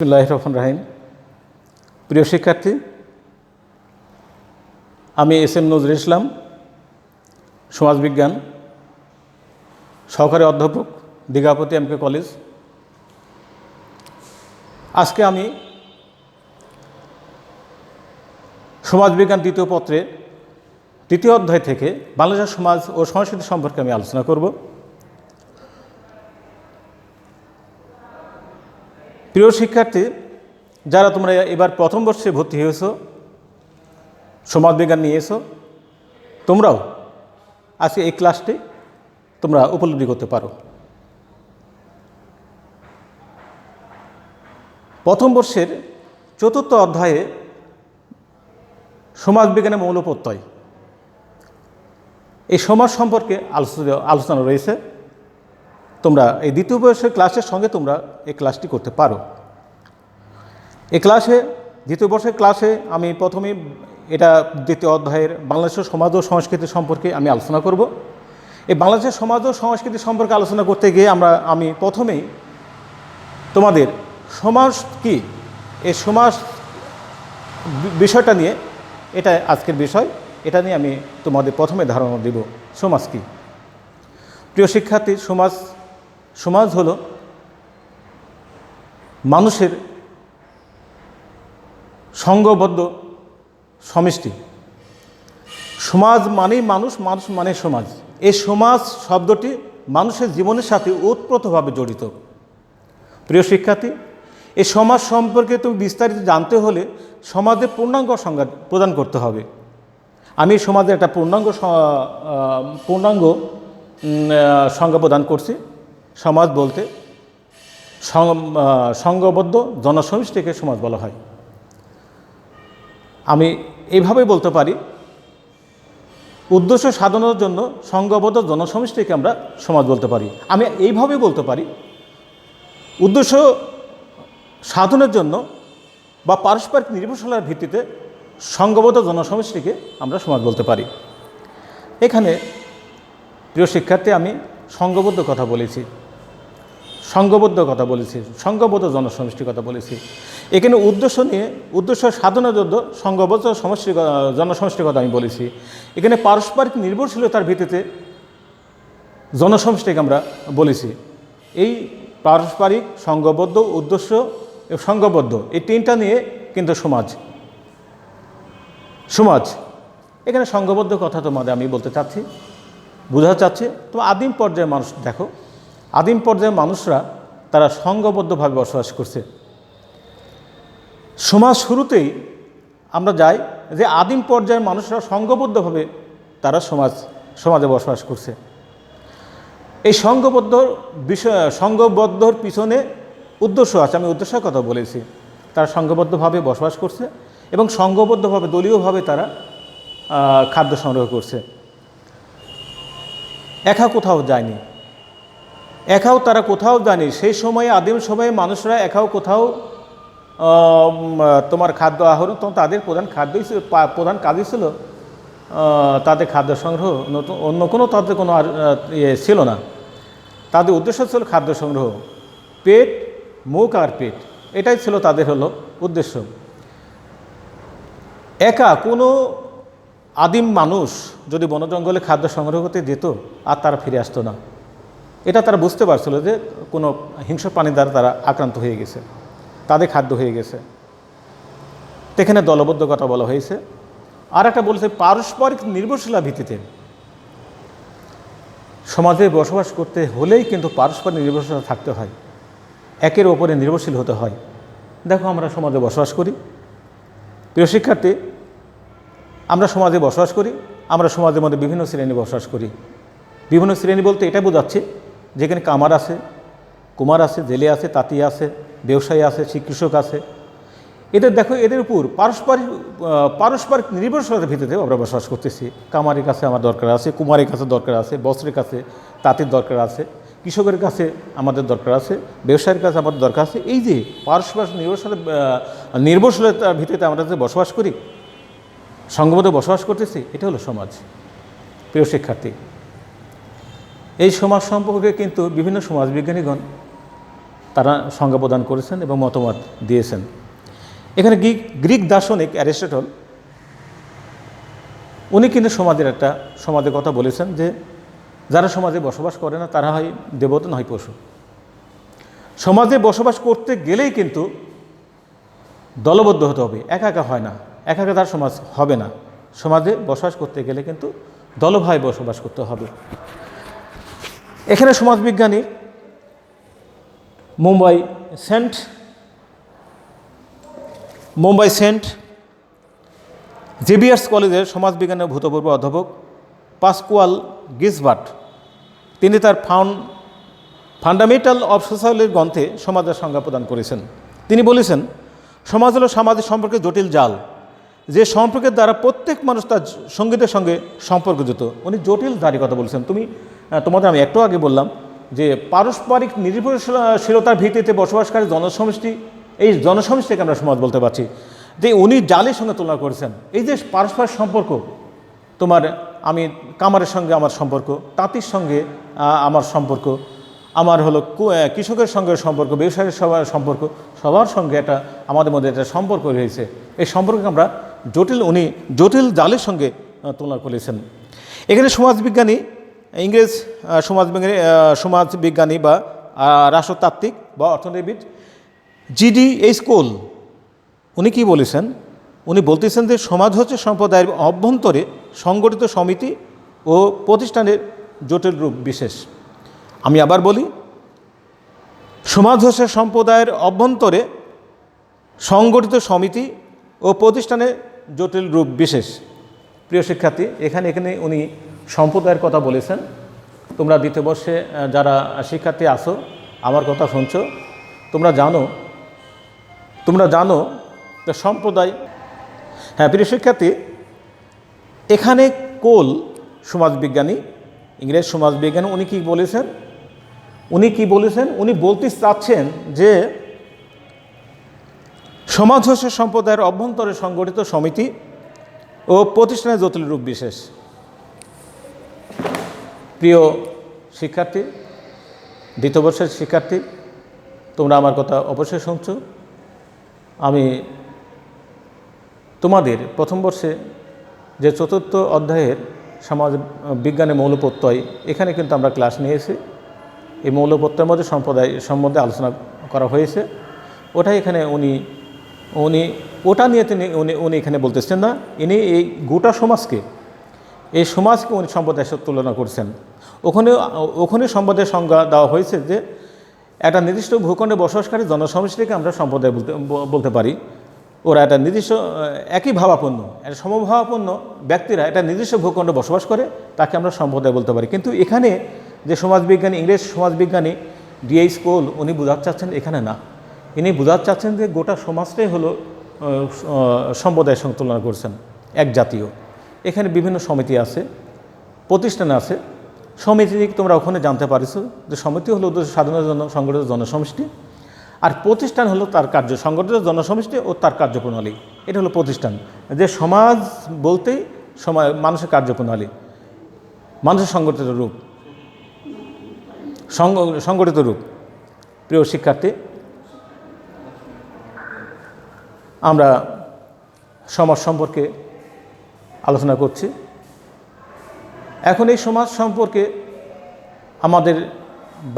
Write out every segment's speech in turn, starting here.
বিসমিল্লাহির রহমানির রহিম। প্রিয় শিক্ষার্থী, আমি এস.এম. নজরুল ইসলাম, সমাজবিজ্ঞান সহকারী অধ্যাপক, দীঘাপতি এম.কে. কলেজ। আজকে আমি সমাজবিজ্ঞান দ্বিতীয় পত্রের তৃতীয় অধ্যায় থেকে বাংলাদেশের সমাজ ও সংস্কৃতি সম্পর্কে আমি আলোচনা করব। প্রিয় শিক্ষার্থী, যারা তোমরা এবার প্রথম বর্ষে ভর্তি হয়েছ, সমাজবিজ্ঞান নিয়েছো, তোমরাও আজকে এই ক্লাসটি তোমরা উপলব্ধি করতে পারো। প্রথম বর্ষের চতুর্থ অধ্যায়ে সমাজবিজ্ঞানের মৌল প্রত্যয়, এই সমাজ সম্পর্কে আলোচনা রয়েছে। তোমরা এই দ্বিতীয় বর্ষের ক্লাসের সঙ্গে তোমরা এই ক্লাসটি করতে পারো। এই ক্লাসে, দ্বিতীয় বর্ষের ক্লাসে আমি প্রথমেই এটা দ্বিতীয় অধ্যায়ের বাংলাদেশের সমাজ ও সংস্কৃতি সম্পর্কে আমি আলোচনা করব। এই বাংলাদেশের সমাজ ও সংস্কৃতি সম্পর্কে আলোচনা করতে গিয়ে আমি প্রথমেই তোমাদের সমাজ কি, এই সমাজ বিষয়টা নিয়ে, এটা আজকের বিষয়, এটা নিয়ে আমি তোমাদের প্রথমে ধারণা দেব সমাজ কি। প্রিয় শিক্ষার্থী, সমাজ হলো মানুষের সংঘবদ্ধ সমষ্টি। সমাজ মানেই মানুষ, মানুষ মানে সমাজ। এই সমাজ শব্দটি মানুষের জীবনের সাথে ওতপ্রোতভাবে জড়িত। প্রিয় শিক্ষার্থী, এই সমাজ সম্পর্কে তুমি বিস্তারিত জানতে হলে সমাজের পূর্ণাঙ্গ সংজ্ঞা প্রদান করতে হবে। আমি সমাজের একটা পূর্ণাঙ্গ সংজ্ঞা প্রদান করছি। সমাজ বলতে সংঘবদ্ধ জনসমষ্টিকে সমাজ বলা হয়। আমি এইভাবেই বলতে পারি, উদ্দেশ্য সাধনের জন্য সংঘবদ্ধ জনসমষ্টিকে আমরা সমাজ বলতে পারি। আমি এইভাবেই বলতে পারি, উদ্দেশ্য সাধনের জন্য বা পারস্পরিক নির্ভরশীলতার ভিত্তিতে সংঘবদ্ধ জনসমষ্টিকে আমরা সমাজ বলতে পারি। এখানে প্রিয় শিক্ষার্থী, আমি সংঘবদ্ধ কথা বলেছি, সংঘবদ্ধ জনসমষ্টির কথা বলেছি। এখানে উদ্দেশ্য সাধনের জন্য সংঘবদ্ধ জনসমষ্টির কথা আমি বলেছি। এখানে পারস্পরিক নির্ভরশীলতার ভিত্তিতে জনসমষ্টিকে আমরা বলেছি। এই পারস্পরিক, সংঘবদ্ধ, উদ্দেশ্য এবং সংঘবদ্ধ, এই তিনটা নিয়ে কিন্তু সমাজ। এখানে সংঘবদ্ধ কথা তোমাদের আমি বলতে চাচ্ছি, বোঝাতে চাচ্ছি। তো আদিম পর্যায়ের মানুষ দেখো, আদিম পর্যায়ের মানুষরা তারা সংঘবদ্ধভাবে বসবাস করছে। সমাজ শুরুতেই আমরা যাই যে আদিম পর্যায়ের মানুষরা সংঘবদ্ধভাবে তারা সমাজে বসবাস করছে। এই সংঘবদ্ধর পিছনে উদ্দেশ্য আছে, আমি উদ্দেশ্যের কথা বলেছি। তারা সংঘবদ্ধভাবে বসবাস করছে এবং সংঘবদ্ধভাবে, দলীয়ভাবে তারা খাদ্য সংগ্রহ করছে। একা তারা কোথাও যায়নি। সেই সময়ে, আদিম সময়ে মানুষরা একাও কোথাও তোমার খাদ্য আহরণ, তখন তাদের প্রধান কাজই ছিল তাদের খাদ্য সংগ্রহ। অন্য তাদের কোনো ছিল না। তাদের উদ্দেশ্য ছিল খাদ্য সংগ্রহ, মুখ আর পেট, এটাই ছিল তাদের উদ্দেশ্য। একা কোনো আদিম মানুষ যদি বন জঙ্গলে খাদ্য সংগ্রহ করতে যেত, আর তারা ফিরে আসতো না। এটা তারা বুঝতে পারছিল যে কোনো হিংস্র প্রাণী দ্বারা তারা আক্রান্ত হয়ে গেছে, তাদের খাদ্য হয়ে গেছে। এখানে দলবদ্ধ কথা বলা হয়েছে। আর একটা বলেছে পারস্পরিক নির্ভরশীলতার ভিত্তিতে সমাজে বসবাস করতে হলেই কিন্তু পারস্পরিক নির্ভরশীলতা থাকতে হয়, একের ওপরে নির্ভরশীল হতে হয়। দেখো, আমরা সমাজে বসবাস করি। প্রিয় শিক্ষার্থী, আমরা সমাজে বসবাস করি। আমরা সমাজের মধ্যে বিভিন্ন শ্রেণী বসবাস করি। বিভিন্ন শ্রেণী বলতে এটা বোঝাচ্ছে যেখানে কামার আছে, কুমার আছে, জেলে আছে, তাঁতি আছে, ব্যবসায়ী আছে, কৃষক আছে। এদের উপর পারস্পরিক নির্ভরশীলতার ভিত্তিতে আমরা বসবাস করতেছি। কামারের কাছে আমার দরকার আছে, কুমারের কাছে দরকার আছে, বস্ত্রের কাছে তাঁতির দরকার আছে, কৃষকের কাছে আমাদের দরকার আছে, ব্যবসায়ীর কাছে আমাদের দরকার আছে। এই যে পারস্পরিক নির্ভরশীলতার ভিত্তিতে আমরা যে বসবাস করি, সংঘবদ্ধ বসবাস করতেছি, এটা হলো সমাজ। প্রিয় শিক্ষার্থী, এই সমাজ সম্পর্কে কিন্তু বিভিন্ন সমাজবিজ্ঞানীগণ তারা সংজ্ঞা প্রদান করেছেন এবং মতামত দিয়েছেন। এখানে গ্রিক দার্শনিক অ্যারিস্টটল উনি কিন্তু সমাজের কথা বলেছেন যে যারা সমাজে বসবাস করে না তারা হয় দেবতা না হয় পশু। সমাজে বসবাস করতে গেলেই কিন্তু দলবদ্ধ হতে হবে, একা একা হয় না, একা একা তার সমাজ হবে না। সমাজে বসবাস করতে গেলে কিন্তু দলভাবে বসবাস করতে হবে। এখানে সমাজবিজ্ঞানী মুম্বাই সেন্ট জেভিয়ার্স কলেজের সমাজবিজ্ঞানের ভূতপূর্ব অধ্যাপক পাসকুয়াল গিসবার্ট তিনি তার ফান্ডামেন্টাল অফ সোশ্যালের গ্রন্থে সমাজের সংজ্ঞা প্রদান করেছেন। তিনি বলেছেন, সমাজ হলো সামাজিক সম্পর্কের জটিল জাল, যে সম্পর্কের দ্বারা প্রত্যেক মানুষ তার সঙ্গীদের সঙ্গে সম্পর্কযুক্ত। উনি জটিল জারির কথা বলেছেন। তোমাদের আমি একটু আগে বললাম যে পারস্পরিক নির্ভরশীলতার ভিত্তিতে বসবাসকারী জনসমষ্টি, এই জনসমষ্টিকে আমরা সমাজ বলতে পারছি, যে উনি জালের সঙ্গে তুলনা করেছেন। এই যে পারস্পরিক সম্পর্ক, আমি কামারের সঙ্গে আমার সম্পর্ক, তাঁতির সঙ্গে আমার সম্পর্ক, আমার হলো কৃষকের সঙ্গে সম্পর্ক, ব্যবসায়ীর সম্পর্ক, সবার সঙ্গে আমাদের মধ্যে একটা সম্পর্ক রয়েছে। এই সম্পর্ককে আমরা জটিল জালের সঙ্গে তুলনা করেছেন। এখানে ইংরেজ সমাজবিজ্ঞানী বা রাষ্ট্রতাত্ত্বিক বা অর্থনীতিবিদ জিডিএইচ কোল উনি কি বলেছেন? উনি বলতেছেন যে সমাজ হচ্ছে সম্প্রদায়ের অভ্যন্তরে সংগঠিত সমিতি ও প্রতিষ্ঠানের জটিল রূপ বিশেষ। আমি আবার বলি, সমাজ হচ্ছে সম্প্রদায়ের অভ্যন্তরে সংগঠিত সমিতি ও প্রতিষ্ঠানের জটিল রূপ বিশেষ। প্রিয় শিক্ষার্থী, এখানে উনি সম্প্রদায়ের কথা বলেছেন। তোমরা দ্বিতীয় বর্ষে যারা শিক্ষার্থী আছো, আমার কথা শুনছো, তোমরা জানো যে সম্প্রদায়। হ্যাঁ প্রিয় শিক্ষার্থী, এখানে কোল সমাজবিজ্ঞানী, ইংরেজ সমাজবিজ্ঞানী, উনি কি বলেছেন? উনি বলতে চাচ্ছেন যে সমাজ হচ্ছে সম্প্রদায়ের অভ্যন্তরে সংগঠিত সমিতি ও প্রতিষ্ঠানের জটিল রূপ বিশেষ। প্রিয় শিক্ষার্থী, দ্বিতীয় বর্ষের শিক্ষার্থী, তোমরা আমার কথা অবশ্যই শুনছো। আমি তোমাদের প্রথম বর্ষে যে চতুর্থ অধ্যায়ের সমাজ বিজ্ঞানের মৌলপ্রত্যয়, এখানে কিন্তু আমরা ক্লাস নিয়েছি। এই মৌলপ্রত্যয়ের মধ্যে সম্প্রদায় সম্বন্ধে আলোচনা করা হয়েছে। ওটাই এখানে উনি ওটা নিয়ে উনি এখানে বলতেছেন না। এই গোটা সমাজকে উনি সম্প্রদায়ের সাথে তুলনা করছেন। ওখানে সম্প্রদায়ের সংজ্ঞা দেওয়া হয়েছে যে একটা নির্দিষ্ট ভূখণ্ডে বসবাসকারী জনসমষ্টিকে আমরা সম্প্রদায় বলতে পারি। ওরা একটা নির্দিষ্ট একই ভাবাপন্ন, একটা সমভাবাপন্ন ব্যক্তিরা একটা নির্দিষ্ট ভূখণ্ডে বসবাস করে, তাকে আমরা সম্প্রদায় বলতে পারি। কিন্তু এখানে যে ইংরেজ সমাজবিজ্ঞানী ডিএইচ কোল উনি বোঝাতে চাচ্ছেন এখানে না, ইনি বোঝাতে চাচ্ছেন যে গোটা সমাজটাই হলো সম্প্রদায়ের সঙ্গে তুলনা করছেন, এক জাতীয়। এখানে বিভিন্ন সমিতি আছে, প্রতিষ্ঠান আছে। সমিতি তোমরা ওখানে জানতে পারছো যে সমিতি হলো উদ্দেশ্য সাধনের জন্য সংগঠিত জনসমষ্টি, আর প্রতিষ্ঠান হলো তার সংগঠিত জনসমষ্টি ও তার কার্যপ্রণালী। এটা হলো প্রতিষ্ঠান। যে সমাজ বলতেই মানুষের কার্যপ্রণালী, মানুষের সংগঠিত রূপ। প্রিয় শিক্ষার্থী, আমরা সমাজ সম্পর্কে আলোচনা করছি। এখন এই সমাজ সম্পর্কে আমাদের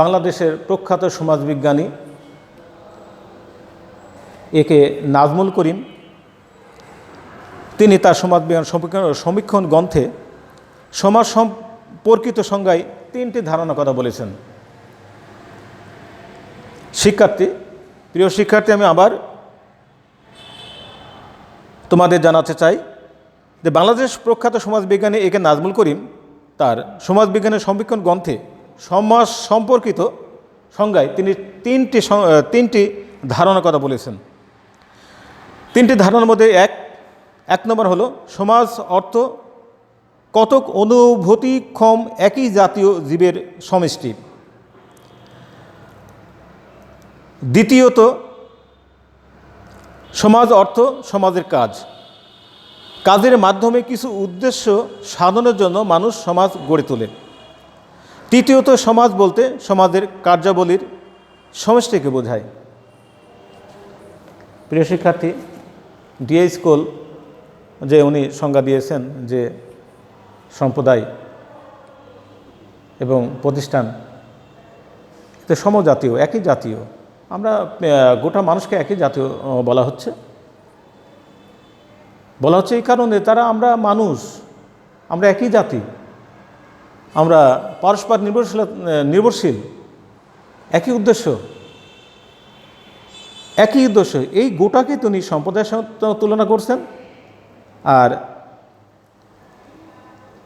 বাংলাদেশের প্রখ্যাত সমাজবিজ্ঞানী একে নাজমুল করিম, তিনি তার সমাজবিজ্ঞান সমীক্ষণ গ্রন্থে সমাজ সম্পর্কিত সংজ্ঞায় 3টি ধারণার কথা বলেছেন। প্রিয় শিক্ষার্থী, আমি আবার তোমাদের জানাতে চাই যে বাংলাদেশ প্রখ্যাত সমাজবিজ্ঞানী একে নাজমুল করিম তার সমাজবিজ্ঞানের সমীক্ষণ গ্রন্থে সমাজ সম্পর্কিত সংজ্ঞায় তিনি তিনটি ধারণার কথা বলেছেন। 3টি ধারণার মধ্যে এক নম্বর হলো সমাজ অর্থ কতক অনুভূতিক্ষম একই জাতীয় জীবের সমষ্টি। দ্বিতীয়ত, সমাজ অর্থ সমাজের কাজের মাধ্যমে কিছু উদ্দেশ্য সাধনের জন্য মানুষ সমাজ গড়ে তোলে। তৃতীয়ত, সমাজ বলতে সমাজের কার্যাবলীর সমষ্টিকে বোঝায়। প্রিয় শিক্ষার্থী, ডিএ স্কুল যে উনি সংজ্ঞা দিয়েছেন যে সম্প্রদায় এবং প্রতিষ্ঠান এতে সমজাতীয়, একই জাতীয়, আমরা গোটা মানুষকে একই জাতীয় বলা হচ্ছে এই কারণে তারা আমরা মানুষ, আমরা একই জাতি, আমরা পরস্পর নির্ভরশীল, একই উদ্দেশ্য, এই গোটাকে তিনি সম্প্রদায়ের সাথে তুলনা করছেন আর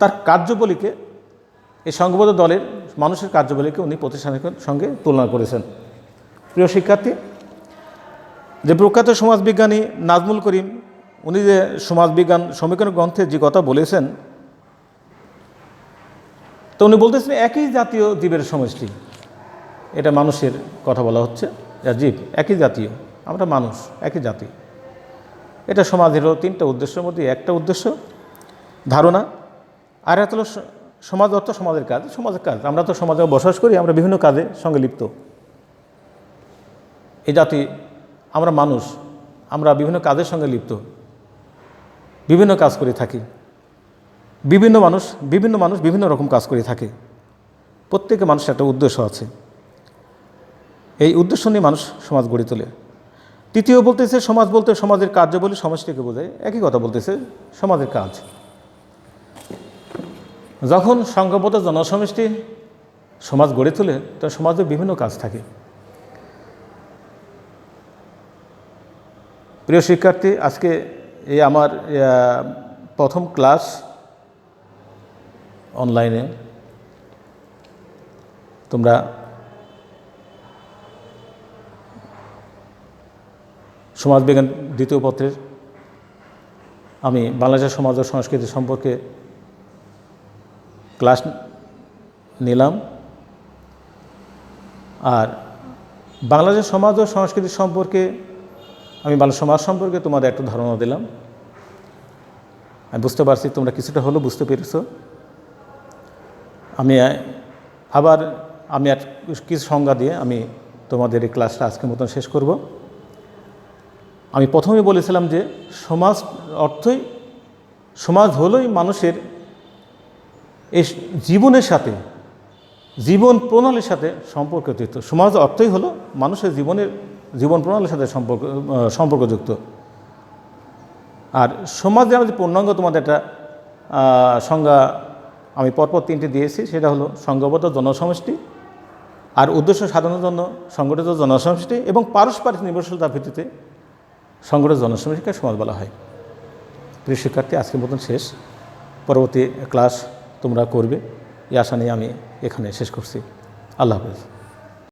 তার কার্যবলীকে, এই সংঘবদ্ধ দলের মানুষের কার্যবলীকে উনি প্রতিষ্ঠানের সঙ্গে তুলনা করেছেন। প্রিয় শিক্ষার্থী, যে প্রখ্যাত সমাজবিজ্ঞানী নাজমুল করিম উনি যে সমাজবিজ্ঞান সমীকরণ গ্রন্থে যে কথা বলেছেন, তো উনি বলতেছেন একই জাতীয় জীবের সমষ্টি। এটা মানুষের কথা বলা হচ্ছে, জীব একই জাতীয়, আমরা মানুষ একই জাতি। এটা সমাজেরও তিনটা উদ্দেশ্যের মধ্যে একটা উদ্দেশ্য ধারণা, আর একটা হলো সমাজ অর্থ সমাজের কাজ। আমরা তো সমাজে বসবাস করি, আমরা বিভিন্ন কাজের সঙ্গে লিপ্ত। এই জাতি, আমরা মানুষ, আমরা বিভিন্ন কাজের সঙ্গে লিপ্ত, বিভিন্ন কাজ করে থাকি। বিভিন্ন মানুষ বিভিন্ন রকম কাজ করে থাকে। প্রত্যেকে মানুষের একটা উদ্দেশ্য আছে, এই উদ্দেশ্য নিয়ে মানুষ সমাজ গড়ে তোলে। তৃতীয় বলতেছে সমাজ বলতে সমাজের কার্যবলী সমষ্টিকে বোঝায়। একই কথা বলতেছে, সমাজের কাজ। যখন সংঘবদ্ধ জনসমষ্টি সমাজ গড়ে তোলে তখন সমাজের বিভিন্ন কাজ থাকে। প্রিয় শিক্ষার্থী, আজকে এই আমার প্রথম ক্লাস অনলাইনে। তোমরা সমাজবিজ্ঞান দ্বিতীয় পত্রের আমি বাংলাদেশের সমাজ ও সংস্কৃতি সম্পর্কে ক্লাস নিলাম, আর বাংলাদেশের সমাজ ও সংস্কৃতি সম্পর্কে আমি বাংলা সমাজ সম্পর্কে তোমাদের একটু ধারণা দিলাম। আমি বুঝতে পারছি তোমরা কিছুটা হলেও বুঝতে পেরেছ। আমি কিছু সংজ্ঞা দিয়ে আমি তোমাদের এই ক্লাসটা আজকের মতন শেষ করব। আমি প্রথমেই বলেছিলাম যে সমাজ হলোই মানুষের এই জীবনের সাথে, জীবন প্রণালীর সাথে সম্পর্কিত। সমাজ অর্থই হলো মানুষের জীবন প্রণালীর সাথে সম্পর্কযুক্ত। আর সমাজে আমাদের পূর্ণাঙ্গ তোমাদের একটা সংজ্ঞা আমি পরপর তিনটে দিয়েছি। সেটা হলো সংঘবদ্ধ জনসমষ্টি, আর উদ্দেশ্য সাধনের জন্য সংগঠিত জনসমষ্টি, এবং পারস্পরিক নির্ভরশীলতার ভিত্তিতে সংগঠিত জনসমষ্টিকে সমাজ বলা হয়। প্রিয় শিক্ষার্থী, আজকের মতন শেষ। পরবর্তী ক্লাস তোমরা করবে এই আশা নিয়ে আমি এখানে শেষ করছি। আল্লাহ হাফেজ।